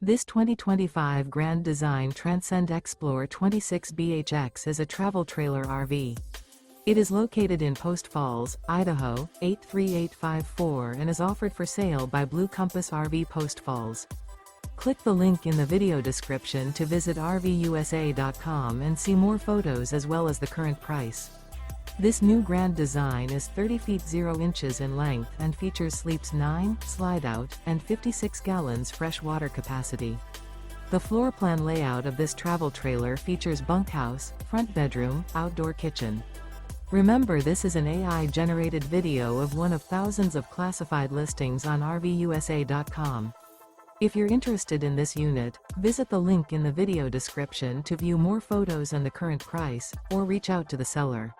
This 2025 Grand Design Transcend Xplor 26BHX is a travel trailer RV. It is located in Post Falls, Idaho, 83854 and is offered for sale by Blue Compass RV Post Falls. Click the link in the video description to visit RVUSA.com and see more photos as well as the current price. This new Grand Design is 30 feet 0 inches in length and features sleeps 9, Slideout, and 56 gallons fresh water capacity. The floor plan layout of this travel trailer features bunkhouse, front bedroom, outdoor kitchen. Remember, this is an AI-generated video of one of thousands of classified listings on RVUSA.com. If you're interested in this unit, visit the link in the video description to view more photos and the current price, or reach out to the seller.